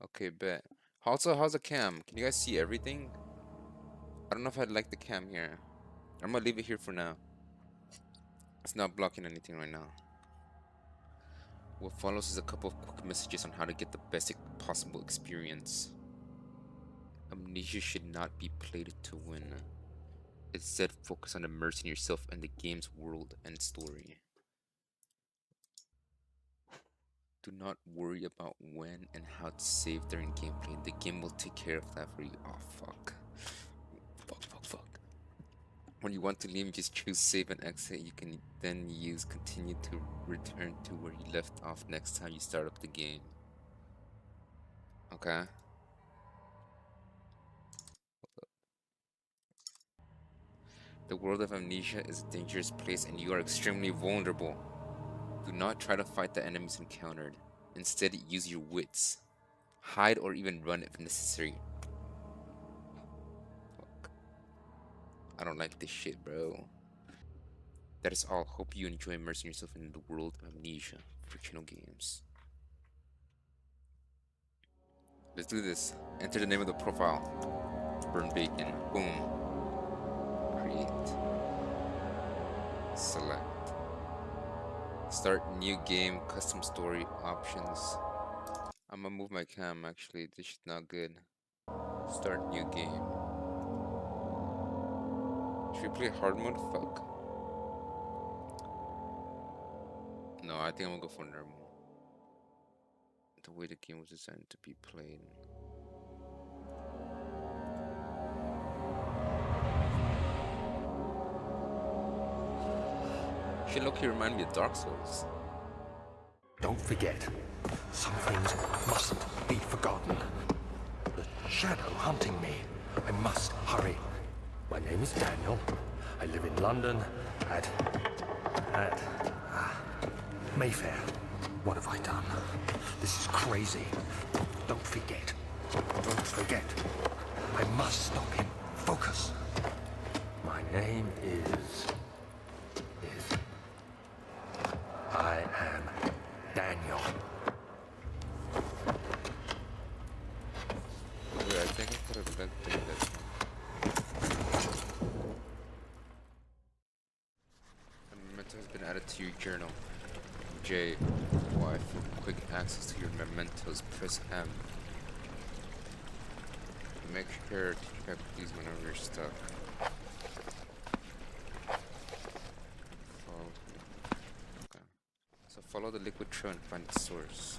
Okay, bet. Also, how's the cam? Can you guys see everything? I don't know if I'd like the cam here. I'm gonna leave it here for now. It's not blocking anything right now. What follows is a couple of quick messages on how to get the best possible experience. Amnesia should not be played to win. Instead, focus on immersing yourself in the game's world and story. Do not worry about when and how to save during gameplay. The game will take care of that for you. Oh, fuck. Fuck. When you want to leave, just choose save and exit. You can then use continue to return to where you left off next time you start up the game. Okay? The world of Amnesia is a dangerous place and you are extremely vulnerable. Do not try to fight the enemies encountered. Instead, use your wits. Hide or even run if necessary. Fuck. I don't like this shit, bro. That is all. Hope you enjoy immersing yourself in the world of Amnesia. Fictional games. Let's do this. Enter the name of the profile. Burn bacon. Boom. Create. Select. Start new game. Custom story options. I'm gonna move my cam actually. This is not good. Start new game. Should we play hard mode? Fuck. No, I think I'm gonna go for normal. The way the game was designed to be played. Should look here remind me of Dark Souls. Don't forget, some things mustn't be forgotten. The shadow hunting me. I must hurry. My name is Daniel. I live in London at Mayfair. What have I done? This is crazy. Don't forget. Don't forget. I must stop him. Focus. My name is... I am Daniel. Wait, I think I could have done this. A memento has been added to your journal. J. Y. For quick access to your mementos, press M. Make sure to check these whenever you're stuck. Okay. So follow the liquid trail and find its source.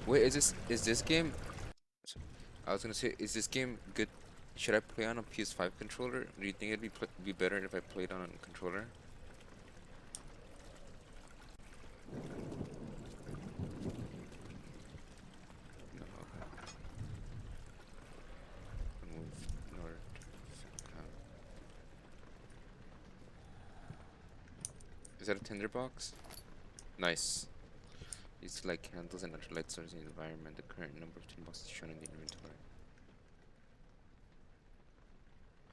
Wait, is this game? I was gonna say, is this game good? Should I play on a PS5 controller? Do you think it'd be better if I played on a controller? No. Okay. Move in order to Is that a tinderbox? Nice. Used to light candles and other light sources in the environment. The current number of tinderboxes shown in the inventory.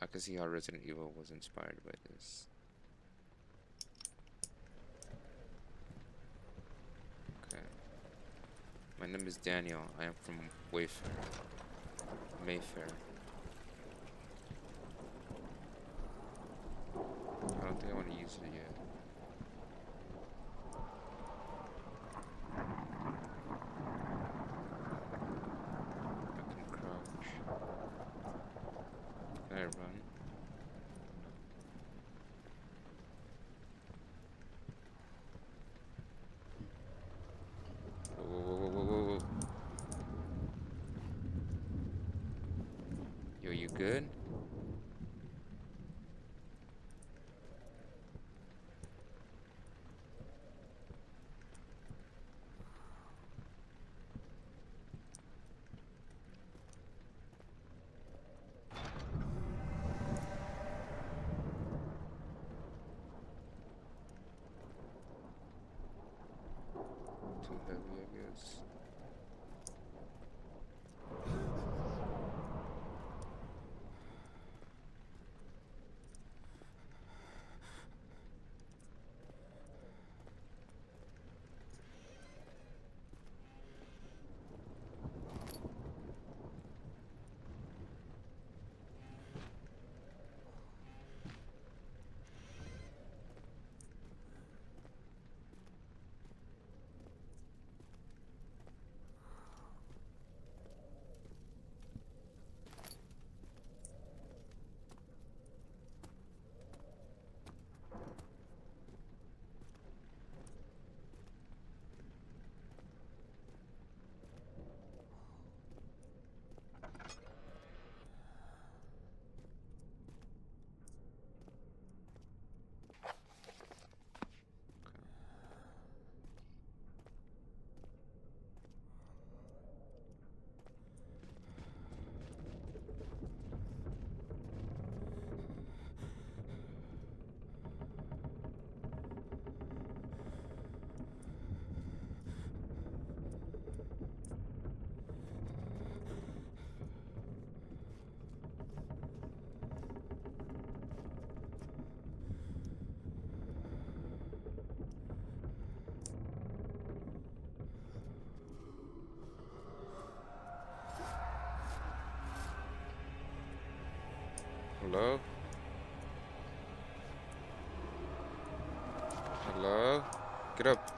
I can see how Resident Evil was inspired by this. Okay. My name is Daniel. I am from Mayfair. I don't think I want to use it yet. I can crouch. Can I run? Whoa. Yo, you good? this. Hello? Hello? Get up.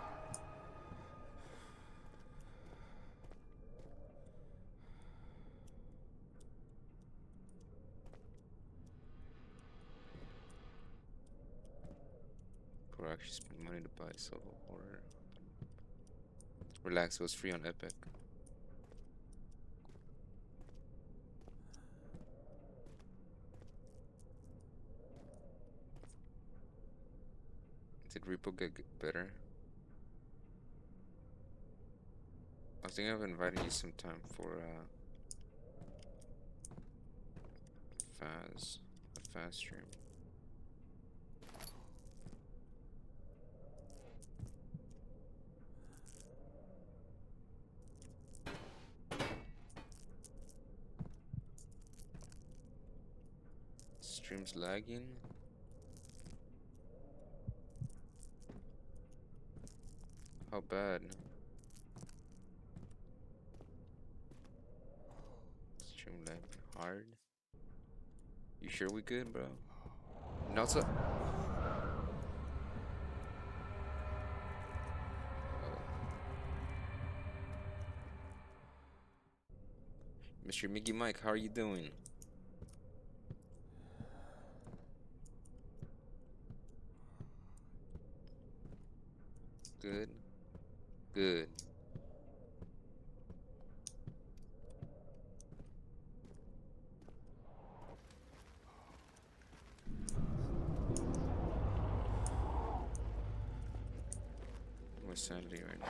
Or actually spend money to buy solo horror. Relax, it was free on Epic. Did Repo get better? I was thinking of inviting you sometime for Faz, a Faz stream. Stream's lagging. How bad? Stream lagging hard. You sure we good, bro? Nelsa. Mr. Mickey Mike, how are you doing? Good. Good. My sanity right now.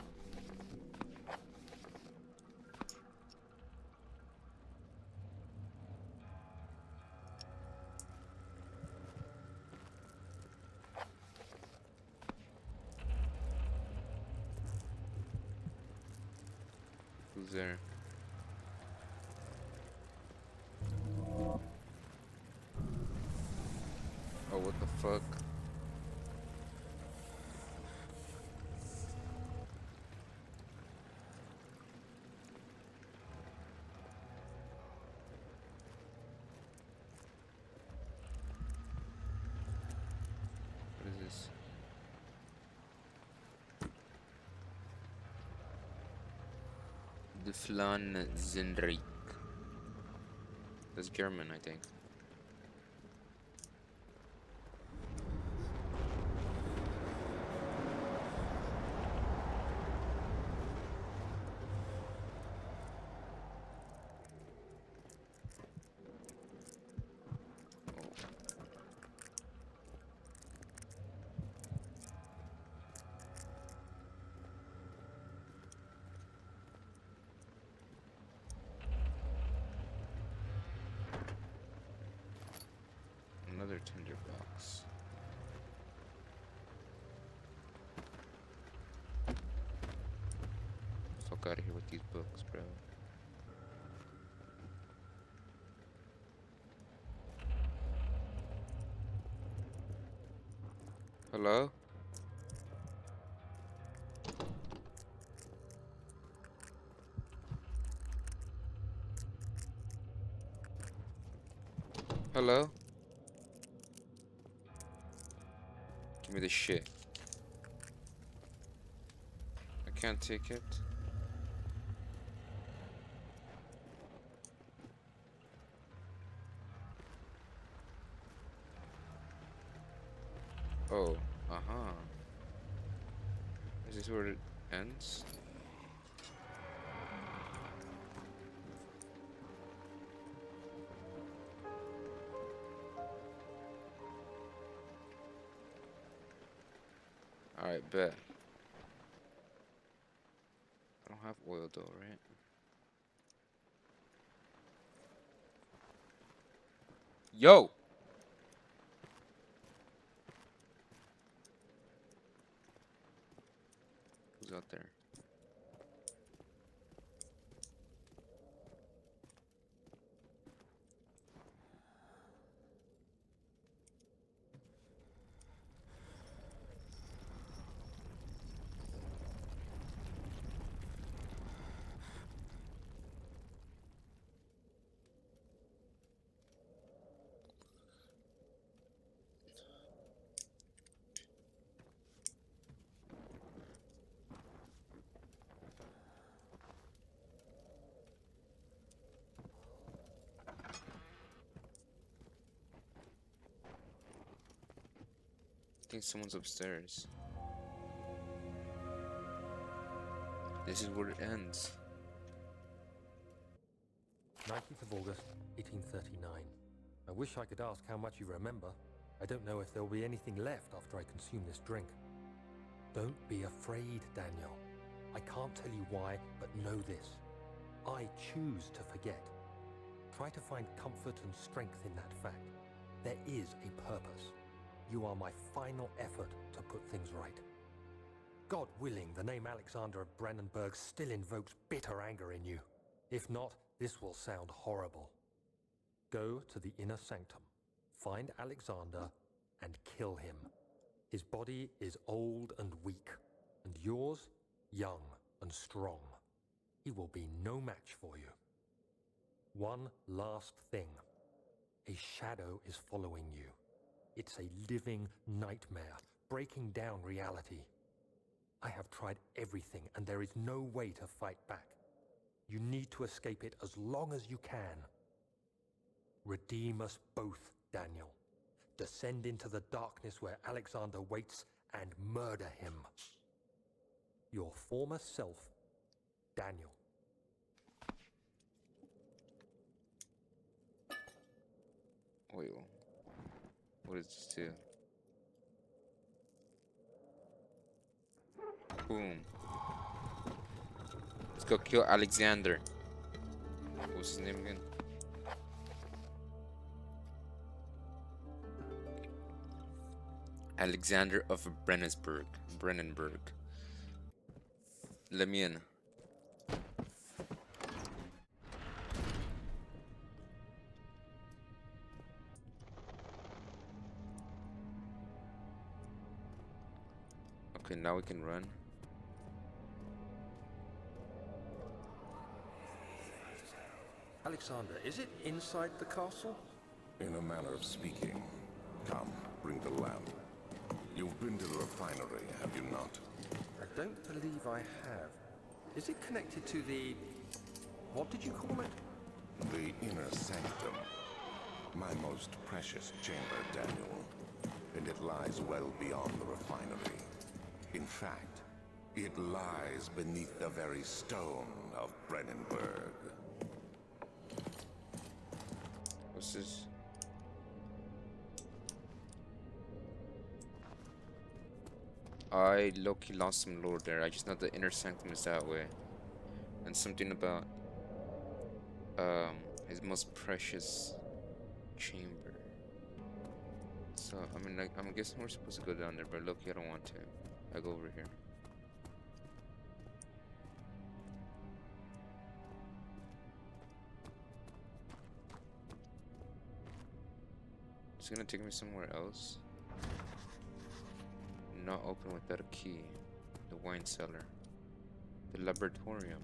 Who's there? Oh, what the fuck? What is this? The Flan Zinrik. That's German, I think. Another tinderbox. Fuck Fuck these books, bro. Hello? Hello? Give me the shit. I can't take it. Oh, uh-huh. Is this where it ends? Alright, bet. I don't have oil though, right? Yo! Who's out there? I think someone's upstairs. This is where it ends. 19th of August, 1839. I wish I could ask how much you remember. I don't know if there will be anything left after I consume this drink. Don't be afraid, Daniel. I can't tell you why, but know this. I choose to forget. Try to find comfort and strength in that fact. There is a purpose. You are my final effort to put things right. God willing, the name Alexander of Brennenburg still invokes bitter anger in you. If not, this will sound horrible. Go to the inner sanctum, find Alexander, and kill him. His body is old and weak, and yours, young and strong. He will be no match for you. One last thing. A shadow is following you. It's a living nightmare, breaking down reality. I have tried everything, and there is no way to fight back. You need to escape it as long as you can. Redeem us both, Daniel. Descend into the darkness where Alexander waits and murder him. Your former self, Daniel. Wait, what does this do? Boom. Let's go kill Alexander. What's his name again? Alexander of Brennenburg. Let me in. Okay, now we can run. Alexander, is it inside the castle? In a manner of speaking. Come, bring the lamp. You've been to the refinery, have you not? I don't believe I have. Is it connected to the... what did you call it? The inner sanctum. My most precious chamber, Daniel. And it lies well beyond the refinery. In fact, it lies beneath the very stone of Brennenburg. What's this? I low-key lost some lore there. I just know the inner sanctum is that way. And something about his most precious chamber. So I mean, like, I'm guessing we're supposed to go down there, but low-key I don't want to. I go over here. It's gonna take me somewhere else. Not open without a key. The wine cellar. The laboratorium.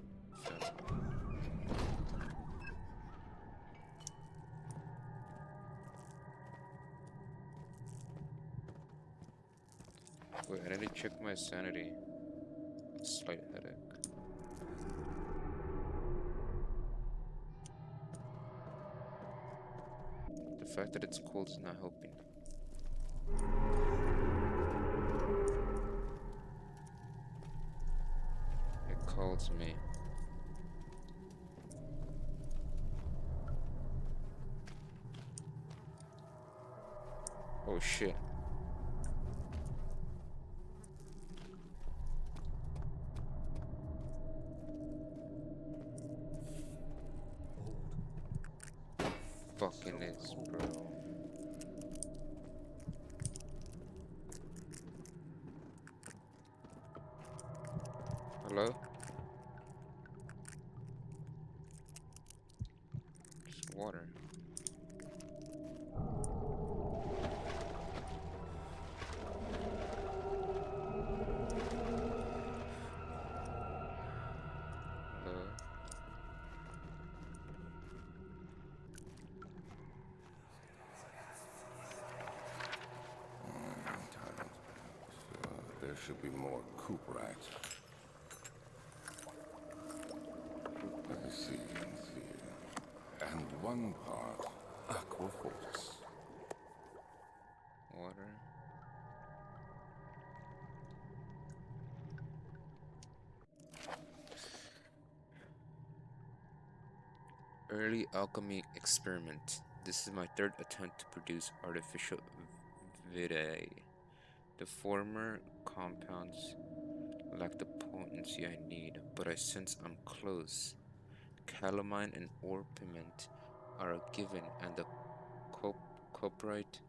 Wait, I need to check my sanity. Slight headache. The fact that it's cold is not helping. It calls me. Oh shit. Fucking is, bro. Hello? Just water. Hello? There should be more cooperite. Let me see. And one part aquafortis. Water. Early alchemy experiment. This is my third attempt to produce artificial vitae. The former compounds lack the potency I need, but I sense I'm close. Calamine and orpiment are a given, and the cop coprite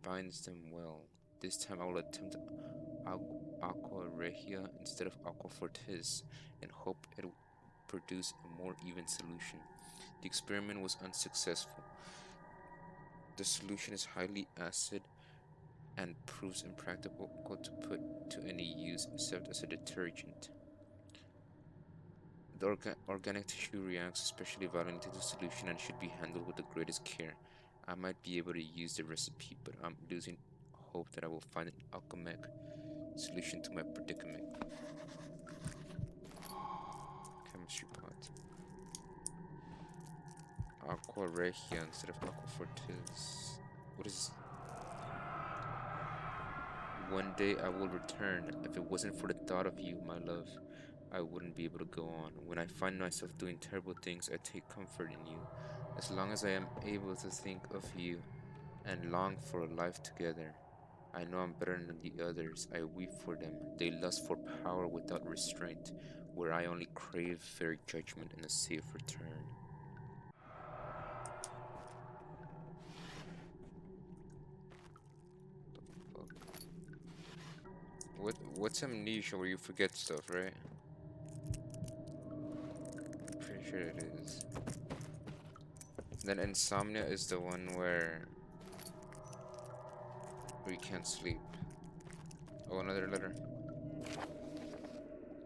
binds them well. This time I will attempt aqua regia instead of aqua fortis, and hope it will produce a more even solution. The experiment was unsuccessful. The solution is highly acid and proves impractical to put to any use except as a detergent. The organic tissue reacts especially violently to the solution and should be handled with the greatest care. I might be able to use the recipe, but I'm losing hope that I will find an alchemic solution to my predicament. Chemistry pot. Aqua regia instead of aqua fortis. What is... One day I will return. If it wasn't for the thought of you, my love, I wouldn't be able to go on. When I find myself doing terrible things, I take comfort in you. As long as I am able to think of you and long for a life together, I know I'm better than the others. I weep for them. They lust for power without restraint, where I only crave fair judgment and a safe return. What's amnesia where you forget stuff, right? Pretty sure it is. Then insomnia is the one where you can't sleep. Oh, another letter.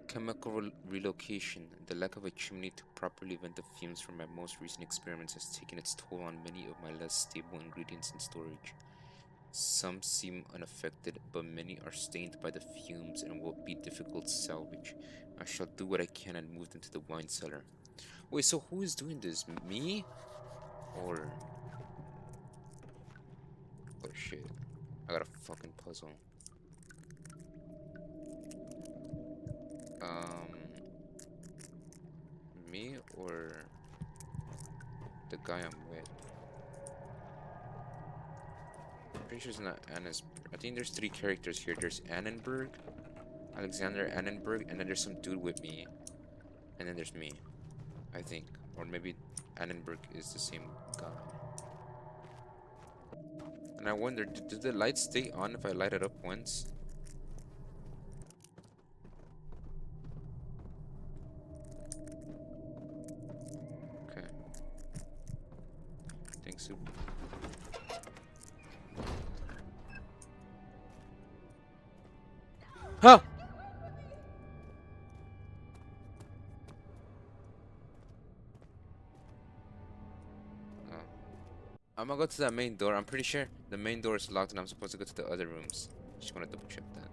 Chemical relocation. The lack of a chimney to properly vent the fumes from my most recent experiments has taken its toll on many of my less stable ingredients in storage. Some seem unaffected, but many are stained by the fumes and will be difficult to salvage. I shall do what I can and move them to the wine cellar. Wait, so who is doing this? Me? Or... Oh shit. I got a fucking puzzle. Um... Me or... the guy I'm with? Pretty sure it's not Anna's. I think there's three characters here. There's Annenberg, Alexander Annenberg, and then there's some dude with me. And then there's me, I think. Or maybe Annenberg is the same guy. And I wonder, did the light stay on if I light it up once? Okay. I think so. Huh! Oh. I'm gonna go to that main door. I'm pretty sure the main door is locked and I'm supposed to go to the other rooms. Just wanna double check that.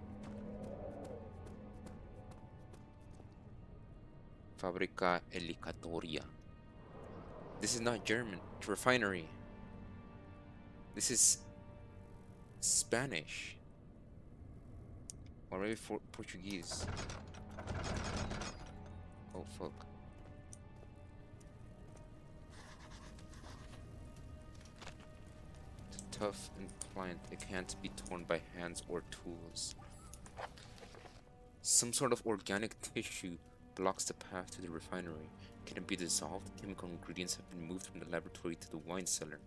Fabrica Elicatoria. This is not German. It's refinery. This is Spanish. Or maybe for Portuguese. Oh fuck. It's tough and pliant. It can't be torn by hands or tools. Some sort of organic tissue blocks the path to the refinery. Can it be dissolved? Chemical ingredients have been moved from the laboratory to the wine cellar.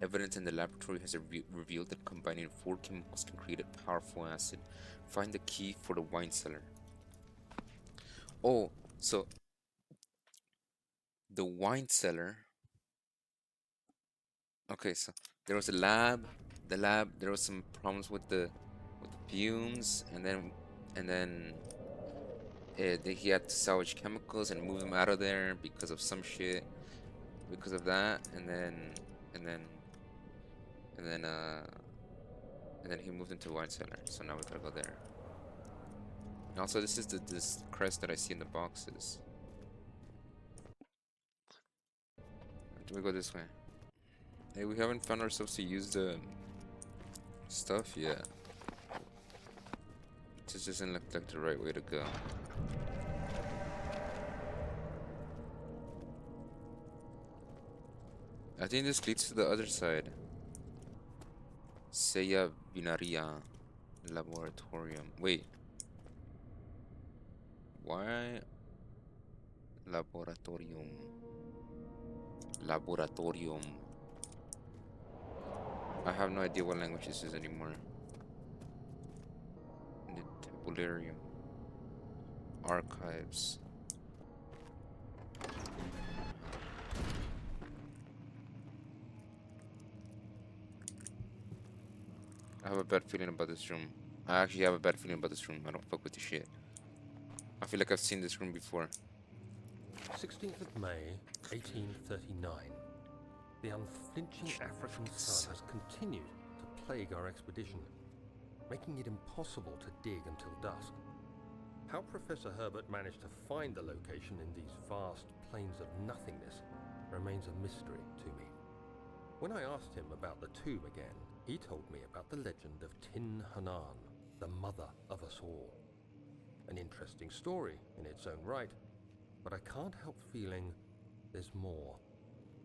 Evidence in the laboratory has revealed that combining 4 chemicals can create a powerful acid. Find the key for the wine cellar. Oh, so the wine cellar. Okay, so there was a lab. The lab, there was some problems with the fumes, and then he had to salvage chemicals and move them out of there because of some shit. Because of that, and then and then uh and then he moved into wine cellar. So now we gotta go there. And also, this is this crest that I see in the boxes. Do we go this way? Hey, we haven't found ourselves to use the stuff yet. It just doesn't look like the right way to go. I think this leads to the other side. Seya Vinaria Laboratorium. Wait. Why Laboratorium? Laboratorium. I have no idea what language this is anymore. The Tabularium. Archives. I have a bad feeling about this room. I actually have a bad feeling about this room. I don't fuck with this shit. I feel like I've seen this room before. 16th of May, 1839. The unflinching African sun has continued to plague our expedition, making it impossible to dig until dusk. How Professor Herbert managed to find the location in these vast plains of nothingness remains a mystery to me. When I asked him about the tomb again, he told me about the legend of Tin Hanan, the mother of us all. An interesting story in its own right, but I can't help feeling there's more.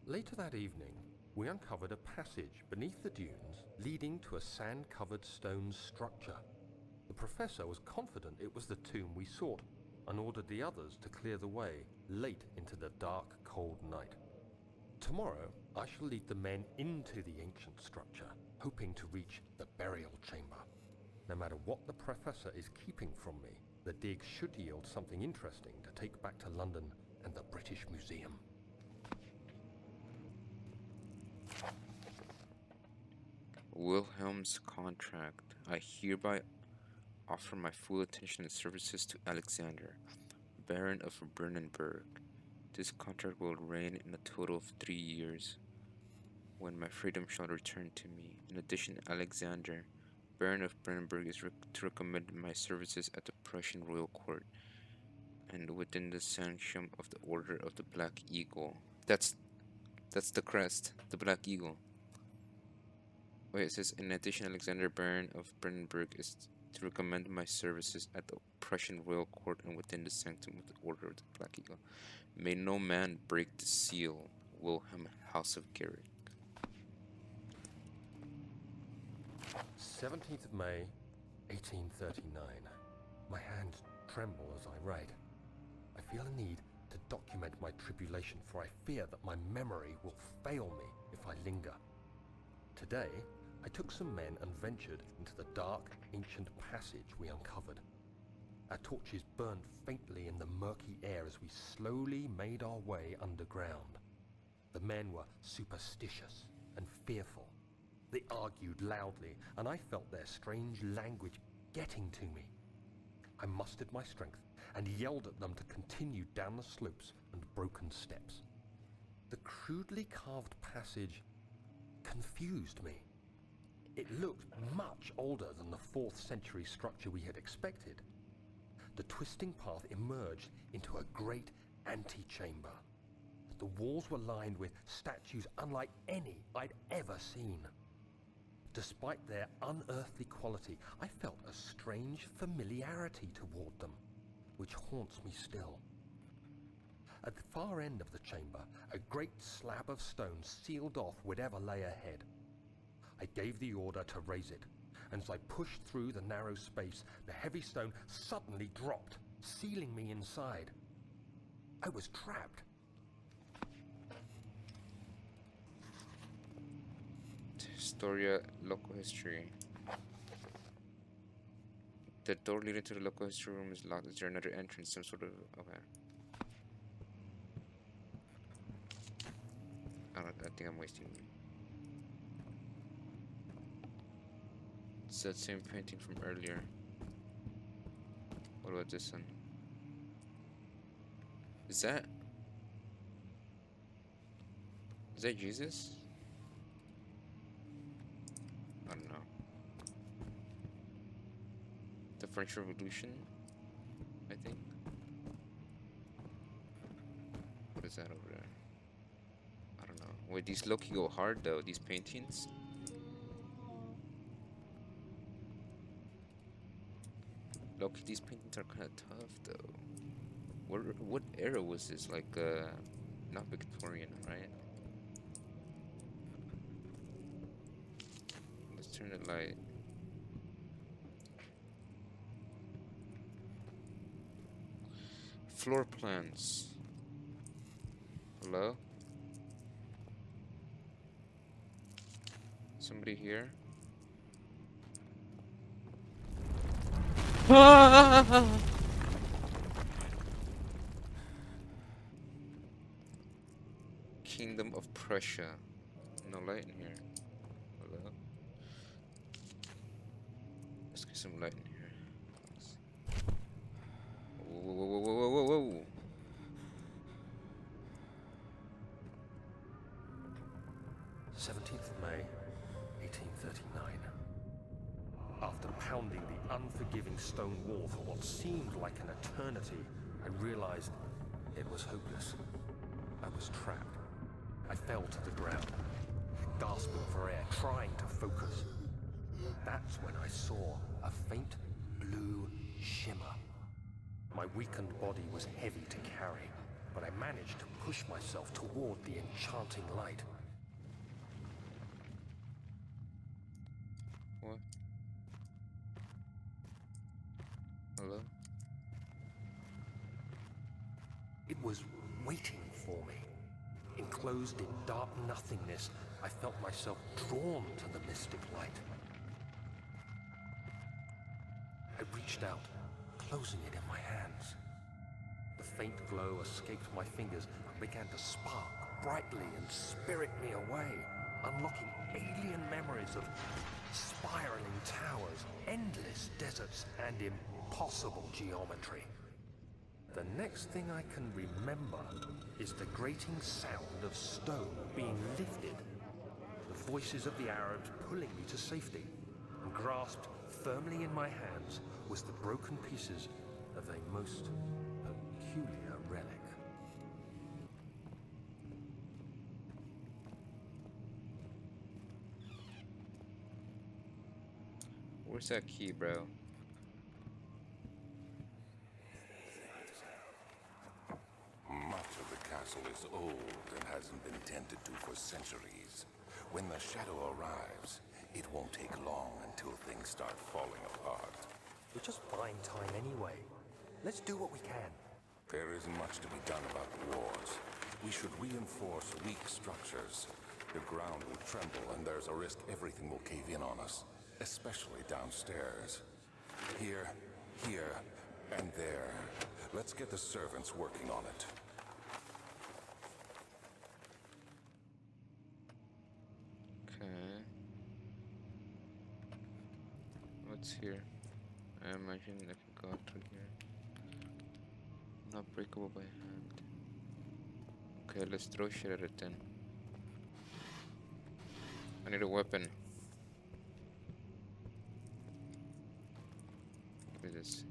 Later that evening, we uncovered a passage beneath the dunes leading to a sand-covered stone structure. The professor was confident it was the tomb we sought and ordered the others to clear the way late into the dark, cold night. Tomorrow, I shall lead the men into the ancient structure, hoping to reach the burial chamber. No matter what the professor is keeping from me, the dig should yield something interesting to take back to London and the British Museum. Wilhelm's contract. I hereby offer my full attention and services to Alexander, Baron of Brennenburg. This contract will reign in a total of 3 years, when my freedom shall return to me. In addition, Alexander, Baron of Brennenburg, is to recommend my services at the Prussian royal court and within the sanction of the Order of the Black Eagle. That's the crest, the Black Eagle. Wait, it says, in addition, Alexander, Baron of Brennenburg, is to recommend my services at the Prussian royal court and within the sanctum of the Order of the Black Eagle. May no man break the seal. Wilhelm, House of Garrick. 17th of May, 1839. My hands tremble as I write. I feel a need to document my tribulation, for I fear that my memory will fail me if I linger. Today, I took some men and ventured into the dark, ancient passage we uncovered. Our torches burned faintly in the murky air as we slowly made our way underground. The men were superstitious and fearful. They argued loudly, and I felt their strange language getting to me. I mustered my strength and yelled at them to continue down the slopes and broken steps. The crudely carved passage confused me. It looked much older than the 4th century structure we had expected. The twisting path emerged into a great antechamber. The walls were lined with statues unlike any I'd ever seen. Despite their unearthly quality, I felt a strange familiarity toward them, which haunts me still. At the far end of the chamber, a great slab of stone sealed off whatever lay ahead. I gave the order to raise it, and as I pushed through the narrow space, the heavy stone suddenly dropped, sealing me inside. I was trapped. Historia, local history. The door leading to the local history room is locked. Is there another entrance? Some sort of... Okay. I think I'm wasting... It's that same painting from earlier. What about this one? Is that Jesus? I don't know. The French Revolution, I think. What is that over there? I don't know. Wait, these low-key go hard though, these paintings. Low-key, these paintings are kind of tough though. What era was this? Like, not Victorian, right? Let's turn the light. Floor plans. Hello? Somebody here? Kingdom of Prussia. No light in here. Hello? Let's get some light in here. Whoa, whoa, whoa, whoa, whoa, whoa, whoa. 17th May, 1839. After pounding the unforgiving stone wall for what seemed like an eternity, I realized it was hopeless. I was trapped. I fell to the ground, gasping for air, trying to focus. That's when I saw a faint blue shimmer. My weakened body was heavy to carry, but I managed to push myself toward the enchanting light. What? Hello? It was waiting for me. Enclosed in dark nothingness, I felt myself drawn to the mystic light. I reached out, closing it in my hands. The faint glow escaped my fingers and began to spark brightly and spirit me away, unlocking alien memories of spiraling towers, endless deserts, and impossible geometry. The next thing I can remember is the grating sound of stone being lifted, the voices of the Arabs pulling me to safety, and grasped firmly in my hands was the broken pieces of a most peculiar relic. Where's that key, bro? Much of the castle is old and hasn't been tended to for centuries. When the shadow arrives, it won't take long until things start falling apart. We're just buying time anyway. Let's do what we can. There isn't much to be done about the wars. We should reinforce weak structures. The ground will tremble and there's a risk everything will cave in on us, especially downstairs. Here, and there. Let's get the servants working on it. Okay. What's here? I imagine I can go through here. Not breakable by hand. Okay, let's throw shit at it then. I need a weapon. What is this?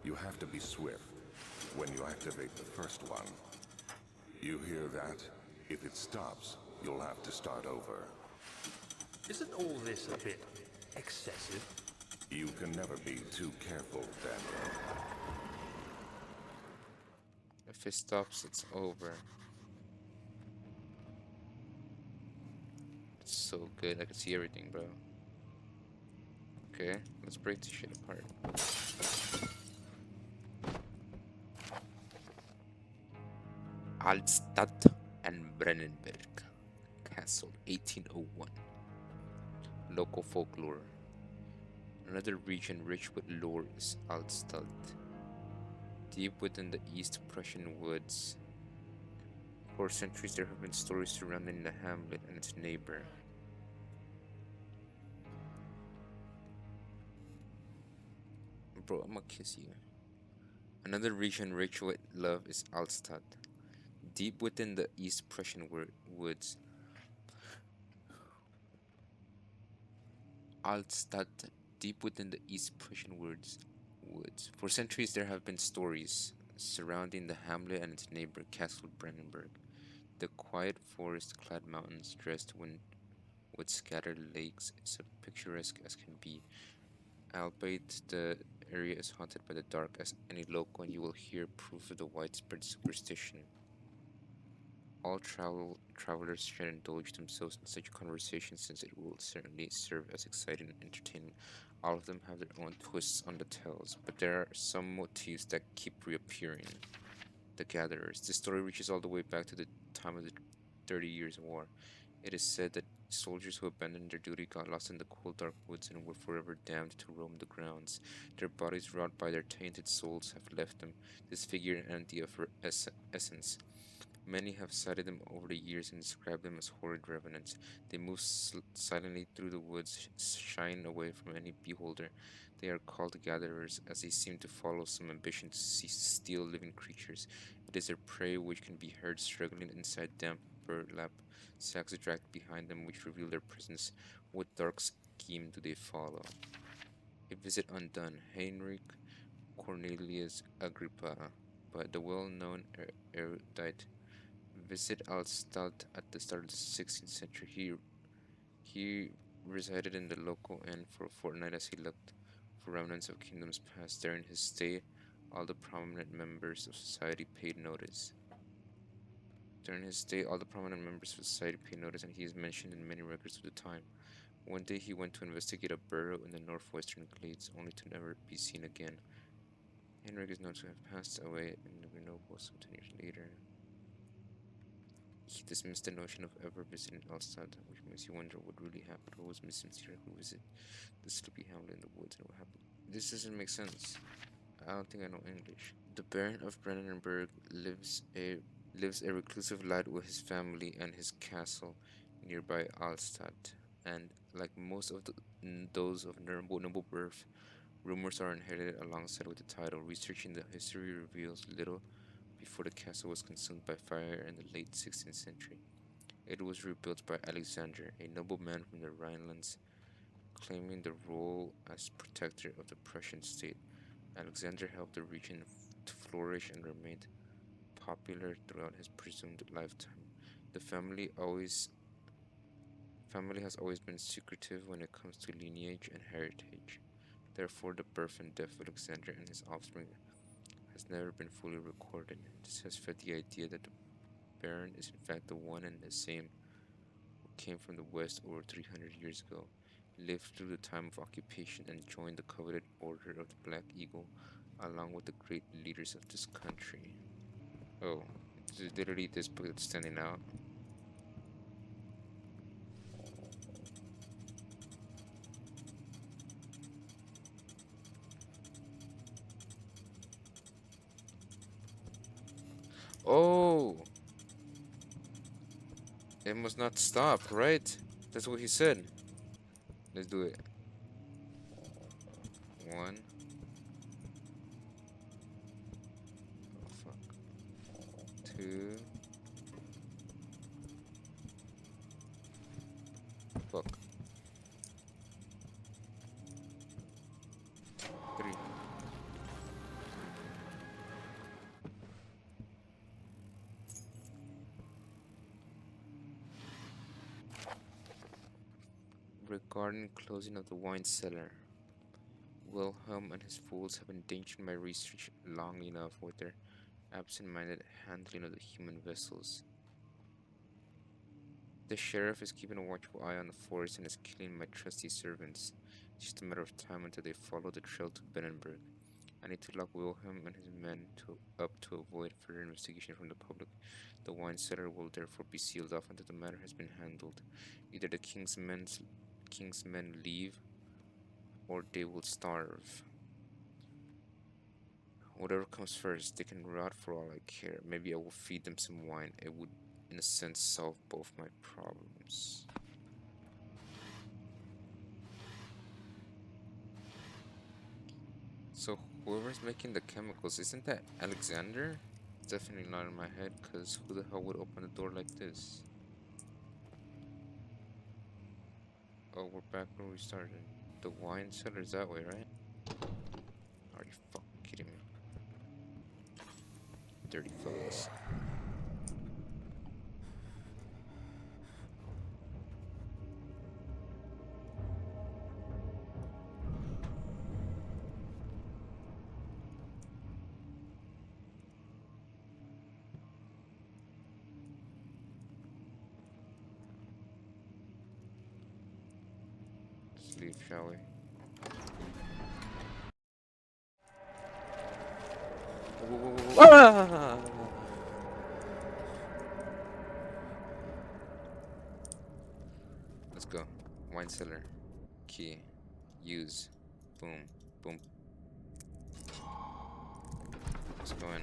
You have to be swift when you activate the first one. You hear that? If it stops, you'll have to start over. Isn't all this a bit excessive? You can never be too careful, Daniel. If it stops, it's over. It's so good. I can see everything, bro. Okay, let's break this shit apart. Altstadt and Brennenberg Castle, 1801. Local folklore. Another region rich with lore is Altstadt. Deep within the East Prussian woods, for centuries there have been stories surrounding the hamlet and its neighbor. Bro, I'm gonna kiss you. Another region rich with love is Altstadt. Deep within the East Prussian woods, Altstadt, deep within the East Prussian woods. For centuries, there have been stories surrounding the hamlet and its neighbor, Castle Brennenberg. The quiet forest-clad mountains, dressed with scattered lakes, is as picturesque as can be. Albeit the area is haunted by the dark as any local, and you will hear proof of the widespread superstition. All travelers should indulge themselves in such conversations since it will certainly serve as exciting and entertaining. All of them have their own twists on the tales, but there are some motifs that keep reappearing. The Gatherers. This story reaches all the way back to the time of the 30 Years' War. It is said that soldiers who abandoned their duty got lost in the cold, dark woods and were forever damned to roam the grounds. Their bodies, wrought by their tainted souls, have left them, disfigured and empty of essence. Many have cited them over the years and described them as horrid revenants. They move silently through the woods, shying away from any beholder. They are called gatherers, as they seem to follow some ambition to steal living creatures. It is their prey which can be heard struggling inside damp burlap sacks dragged behind them, which reveal their presence. What dark scheme do they follow? A visit undone. Heinrich Cornelius Agrippa, by the well-known erudite, visit Altstadt at the start of the 16th century. He resided in the local inn for a fortnight as he looked for remnants of kingdoms past. During his stay, all the prominent members of society paid notice. And he is mentioned in many records of the time. One day he went to investigate a burrow in the northwestern glades, only to never be seen again. Henrik is known to have passed away in the Grenoble some 10 years later. He dismissed the notion of ever visiting Alstad, which makes you wonder what really happened. What was missing here? Who visited the sleepy hamlet in the woods, and what happened? This doesn't make sense. I don't think I know English. The Baron of Brennenberg lives a reclusive life with his family and his castle nearby Alstadt. And like most of those of noble birth, rumors are inherited alongside with the title. Researching the history reveals little before the castle was consumed by fire in the late 16th century. It was rebuilt by Alexander, a nobleman from the Rhinelands, claiming the role as protector of the Prussian state. Alexander helped the region to flourish and remained popular throughout his presumed lifetime. The family has always been secretive when it comes to lineage and heritage. Therefore, the birth and death of Alexander and his offspring has never been fully recorded. This has fed the idea that the Baron is in fact the one and the same who came from the west over 300 years ago, lived through the time of occupation, and joined the coveted Order of the Black Eagle along with the great leaders of this country. Oh, this is literally this book that's standing out. It must not stop, right? That's what he said. Let's do it. 1. Oh, fuck. 2. Fuck. 3. Regarding closing of the wine cellar. Wilhelm and his fools have endangered my research long enough with their absent-minded handling of the human vessels. The sheriff is keeping a watchful eye on the forest and is killing my trusty servants. It's just a matter of time until they follow the trail to Benenberg. I need to lock Wilhelm and his men up to avoid further investigation from the public. The wine cellar will therefore be sealed off until the matter has been handled. Either the king's men leave, or they will starve. Whatever comes first, they can rot for all I care. Maybe I will feed them some wine. It would, in a sense, solve both my problems. So, whoever's making the chemicals, isn't that Alexander? It's definitely not in my head, because who the hell would open a door like this? Oh, we're back where we started. The wine cellar's that way, right? Are you fucking kidding me? Dirty fucks. Let's leave, shall we? Whoa, whoa, whoa, whoa. Ah! Let's go. Wine cellar. Key. Use. Boom. Boom. Let's go in.